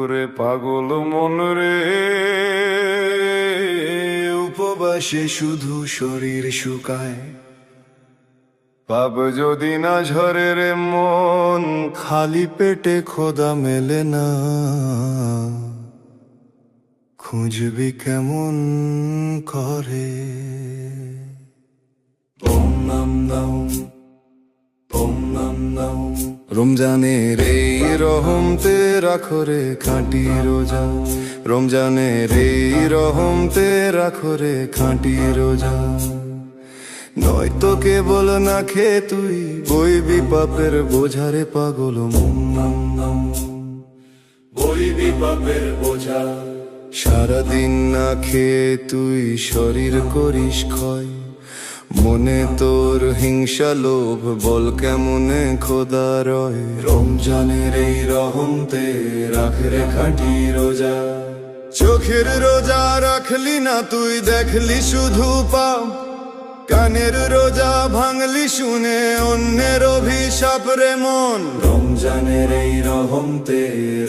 ওরে পাগল মন রে, উপবাসে শুধু শরীর শুকায়, পাপ যদি না ঝরে রে মন, খালি পেটে খোদা মেলে না, খুঁজবি কেমন করে। ওম নাম নাম, ওম নাম নাম। রমজানের এই রহমতে রাখো রে খাঁটি রোজা, রমজানের এই রহমতে রাখো রে খাঁটি রোজা। নয়তো কেবল না খেয়ে তুই বইবি পাপের বোঝারে পাগল মন, বইবি পাপের বোঝা। সারাদিন না খেয়ে তুই শরীর করিস ক্ষয়, মনে তোর হিংসা লোভ বল কেমনে খোদা রয়। রমজানের এই রহমতে রাখ রে খাঁটি রোজা, চোখের রোজা রাখলি না তুই দেখলি শুধু পাপ, কানের রোজা ভাঙলি শুনে অন্যের অভিশাপ রে মন। রমজানের এই রহমতে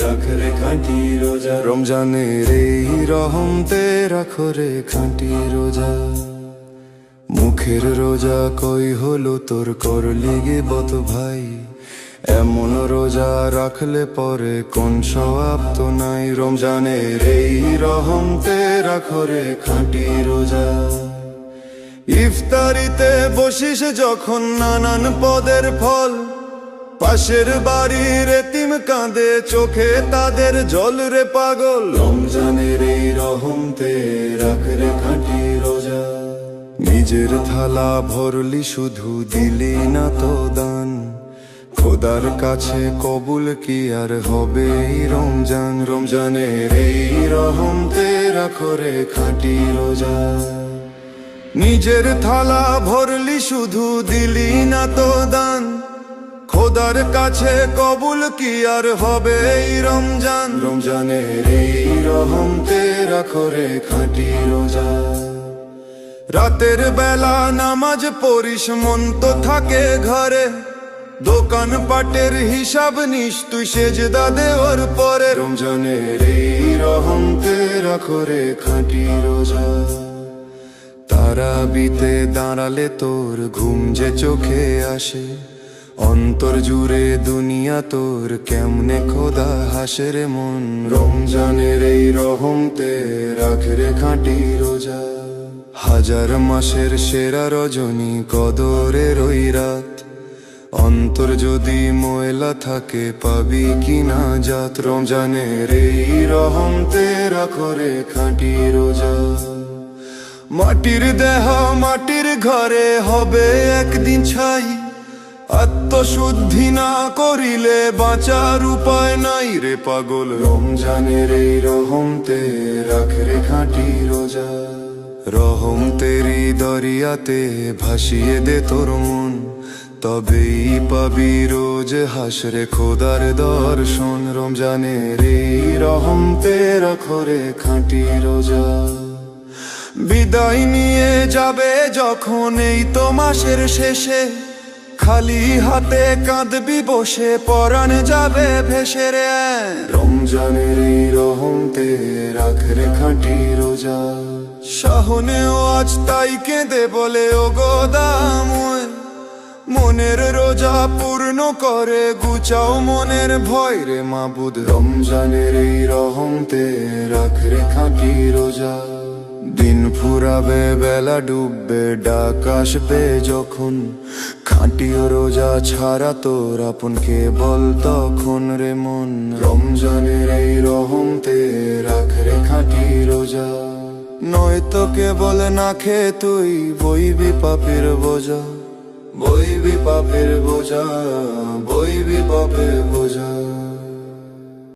রাখ রে খাঁটি রোজা, রমজানের এই রহমতে রাখো রে খাঁটি রোজা। মুখের রোজা কই হলো তোর করলি গিবত ভাই, এমন রোজা রাখলে পরে কোন সওয়াব তো নাই। রমজানের এই রহমতে রাখো রে খাঁটি রোজা। ইফতারিতে বসিস যখন নানান পদের ফল, পাশের বাড়ির এতিম কাঁদে চোখে তাদের জল রে পাগল। রমজানের এই রহমতে রাখ রে খাঁটি রোজা। নিজের থালা ভরলি শুধু দিলি না তো দান, খোদার কাছে কবুল কি আর হবে এই রমজান। রমজানের এই রহমতে রাখো রে খাঁটি রোজা। নিজের থালা ভরলি শুধু দিলি না তো দান, খোদার কাছে কবুল কি আর হবে এই রমজান। রমজানের এই রহমতে রাখো রে খাঁটি রোজা। রাতের বেলা নামাজ পড়িস মন তো থাকে ঘরে, দোকান পাটের হিসাব নিস তুই সেজদা দেওয়ার পরে। রমজানের এই রহমতে রাখো রে খাঁটি রোজা। তারাবিতে দাঁড়ালে তোর ঘুম যে চোখে আসে, অন্তর জুড়ে দুনিয়া তোর কেমনে খোদা হাসে রে মন। রমজানের এই রহমতে রাখ রে খাঁটি রোজা। হাজার মাসের সেরা রজনী কদরের ওই রাত, অন্তর যদি ময়লা থাকে পাবি কিনা জাত। রমজানের এই রহমতে রাখো রে খাঁটি রোজা। মাটির দেহ মাটির ঘরে হবে একদিন ছাই, আত্মশুদ্ধি না করিলে বাঁচার উপায় নাই রে পাগল। রমজানের এই রহমতে রাখ রে খাঁটি রোজা। রহমতেরি দরিয়াতে ভাসিয়ে দে তোর মন, তবেই পাবি রোজ হাসরে খোদার দর্শন। রমজানের এই রহমতে রাখো রে খাঁটি রোজা। বিদায় নিয়ে যাবে যখন এই তো মাসের শেষে, খালি হাতে কাঁদবি বসে পরাণ যাবে ভেসে রে। রমজানের এই রহমতে রাখ রে খাঁটি রোজা। শাহনেও আজ তাই কেঁদে বলে ও গোদাময়, মনের রোজা পূর্ণ করে গুচাও মনের ভয় রে মাবুদ। রমজানের এই রহমতে রাখ রে খাঁটি রোজা। দিন ফুরাবে বেলা ডুববে ডাক আসবে যখন, খাঁটি রোজা ছাড়া তোর আপন কে বল তখন রে মন। রমজানের এই রহমতে রাখ রে খাঁটি রোজা। নয়তো কেবল না খেয়ে তুই বইবি পাপের বোঝা, বইবি পাপের বোঝা, বইবি পাপের বোঝা।